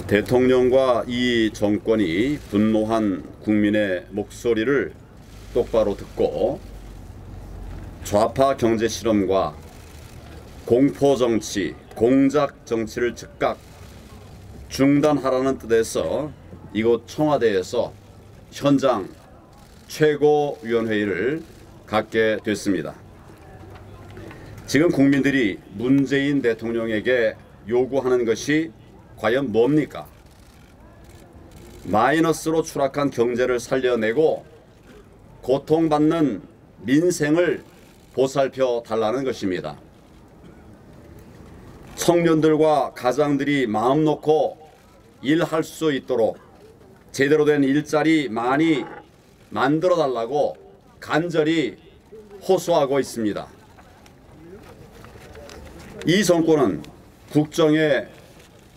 대통령과 이 정권이 분노한 국민의 목소리를 똑바로 듣고 좌파 경제 실험과 공포 정치, 공작 정치를 즉각 중단하라는 뜻에서 이곳 청와대에서 현장 최고위원회의를 갖게 됐습니다. 지금 국민들이 문재인 대통령에게 요구하는 것이 과연 뭡니까? 마이너스로 추락한 경제를 살려내고 고통받는 민생을 보살펴 달라는 것입니다. 청년들과 가장들이 마음 놓고 일할 수 있도록 제대로 된 일자리 많이 만들어 달라고 간절히 호소하고 있습니다. 이 정권은 국정의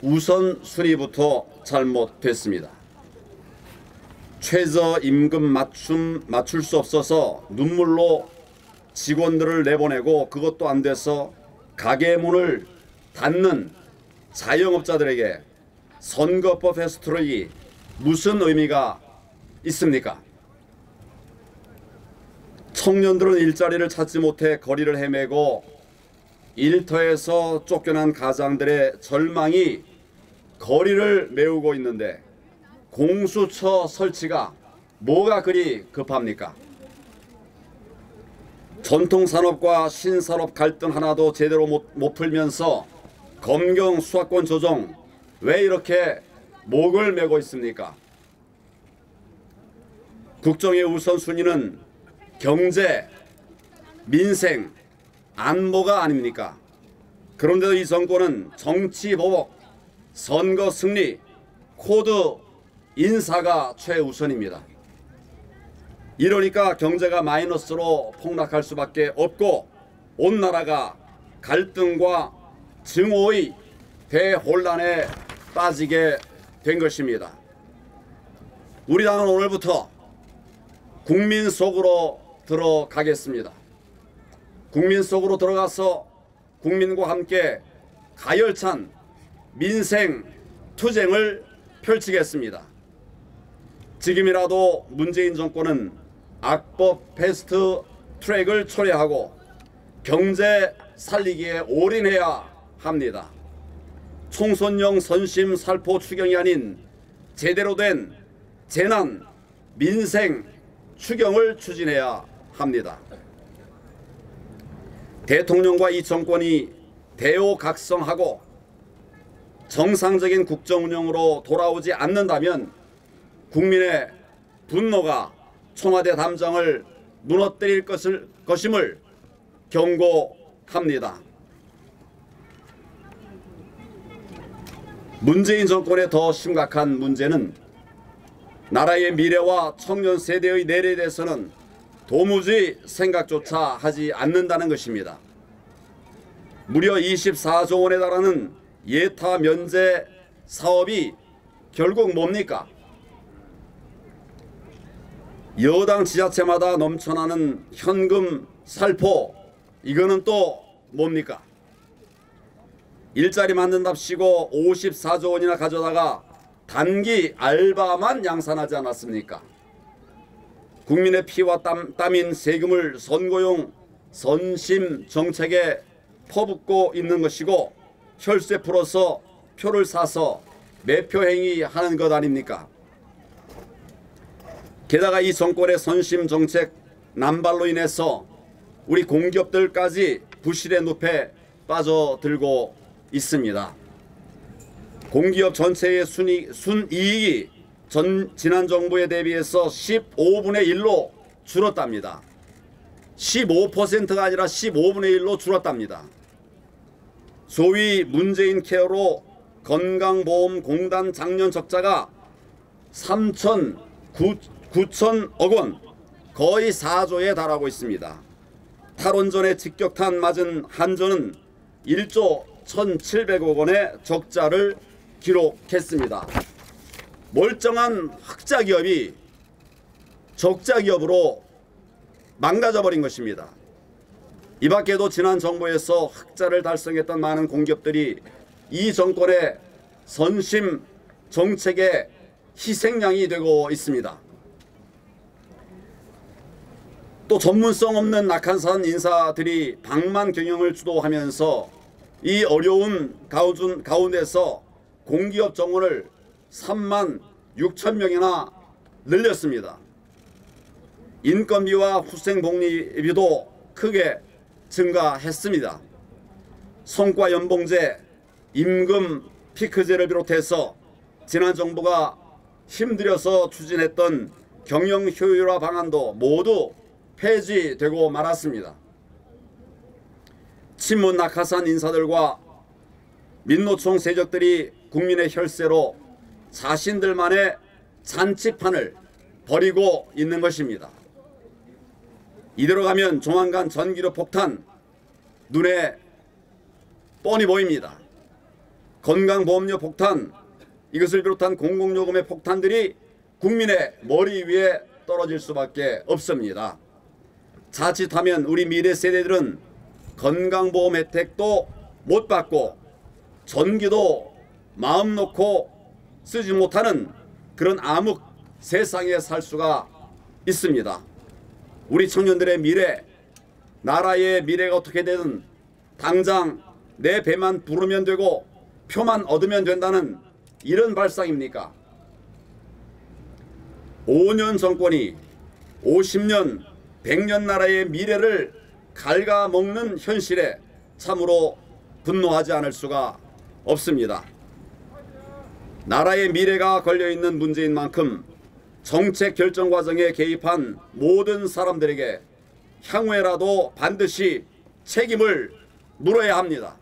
우선순위부터 잘못됐습니다. 최저임금 맞출 수 없어서 눈물로 직원들을 내보내고 그것도 안 돼서 가게 문을 닫는 자영업자들에게 선거법 패스트트랙이 무슨 의미가 있습니까? 청년들은 일자리를 찾지 못해 거리를 헤매고 일터에서 쫓겨난 가장들의 절망이 거리를 메우고 있는데 공수처 설치가 뭐가 그리 급합니까? 전통산업과 신산업 갈등 하나도 제대로 못 풀면서 검경 수사권 조정 왜 이렇게 목을 메고 있습니까? 국정의 우선순위는 경제, 민생, 안보가 아닙니까? 그런데도 이 정권은 정치 보복, 선거 승리, 코드 인사가 최우선입니다. 이러니까 경제가 마이너스로 폭락할 수밖에 없고 온 나라가 갈등과 증오의 대혼란에 빠지게 된 것입니다. 우리 당은 오늘부터 국민 속으로 들어가겠습니다. 국민 속으로 들어가서 국민과 함께 가열찬 민생 투쟁을 펼치겠습니다. 지금이라도 문재인 정권은 악법 패스트 트랙을 철회하고 경제 살리기에 올인해야 합니다. 총선용 선심 살포 추경이 아닌 제대로 된 재난 민생 추경을 추진해야 합니다. 대통령과 이 정권이 대오각성하고 정상적인 국정 운영으로 돌아오지 않는다면 국민의 분노가 청와대 담장을 무너뜨릴 것임을 경고합니다. 문재인 정권의 더 심각한 문제는 나라의 미래와 청년 세대의 내일에 대해서는 도무지 생각조차 하지 않는다는 것입니다. 무려 24조 원에 달하는 예타 면제 사업이 결국 뭡니까? 여당 지자체마다 넘쳐나는 현금 살포, 이거는 또 뭡니까? 일자리 만든답시고 54조 원이나 가져다가 단기 알바만 양산하지 않았습니까? 국민의 피와 땀인 세금을 선거용 선심 정책에 퍼붓고 있는 것이고 혈세 풀어서 표를 사서 매표 행위하는 것 아닙니까? 게다가 이 정권의 선심 정책 남발로 인해서 우리 공기업들까지 부실의 늪에 빠져들고 있습니다. 공기업 전체의 순이익이 지난 정부에 대비해서 15분의 1로 줄었답니다. 15%가 아니라 15분의 1로 줄었답니다. 소위 문재인 케어로 건강보험공단 작년 적자가 9천억 원, 거의 4조에 달하고 있습니다. 탈원전에 직격탄 맞은 한전은 1조 1,700억 원의 적자를 기록했습니다. 멀쩡한 흑자기업이 적자기업으로 망가져버린 것입니다. 이 밖에도 지난 정부에서 흑자를 달성했던 많은 공기업들이 이 정권의 선심 정책의 희생양이 되고 있습니다. 또 전문성 없는 낙하산 인사들이 방만 경영을 주도하면서 이 어려운 가운데서 공기업 정원을 3만 6천 명이나 늘렸습니다. 인건비와 후생복리비도 크게 증가했습니다. 성과 연봉제, 임금 피크제를 비롯해서 지난 정부가 힘들여서 추진했던 경영 효율화 방안도 모두 폐지되고 말았습니다. 친문 낙하산 인사들과 민노총 세력들이 국민의 혈세로 자신들만의 잔치판을 벌이고 있는 것입니다. 이대로 가면 조만간 전기료 폭탄 눈에 뻔히 보입니다. 건강보험료 폭탄, 이것을 비롯한 공공요금의 폭탄들이 국민의 머리 위에 떨어질 수밖에 없습니다. 자칫하면 우리 미래 세대들은 건강보험 혜택도 못 받고 전기도 마음 놓고 쓰지 못하는 그런 암흑 세상에 살 수가 있습니다. 우리 청년들의 미래, 나라의 미래가 어떻게 되든 당장 내 배만 부르면 되고 표만 얻으면 된다는 이런 발상입니까? 5년 정권이 50년, 100년 나라의 미래를 갉아먹는 현실에 참으로 분노하지 않을 수가 없습니다. 나라의 미래가 걸려있는 문제인 만큼 정책 결정 과정에 개입한 모든 사람들에게 향후에라도 반드시 책임을 물어야 합니다.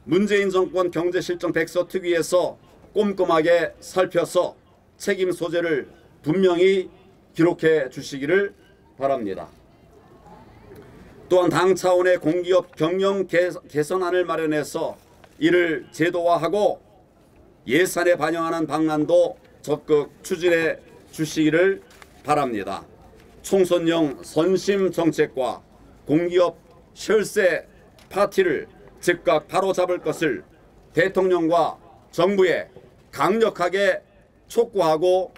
문재인 정권 경제실정 백서 특위에서 꼼꼼하게 살펴서 책임 소재를 분명히 기록해 주시기를 바랍니다. 또한 당 차원의 공기업 경영 개선안을 마련해서 이를 제도화하고 예산에 반영하는 방안도 적극 추진해 주시기를 바랍니다. 총선용 선심 정책과 공기업 혈세 파티를 즉각 바로잡을 것을 대통령과 정부에 강력하게 촉구하고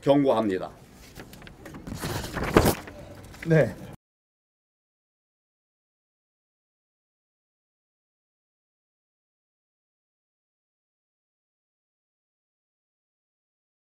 경고합니다. 네.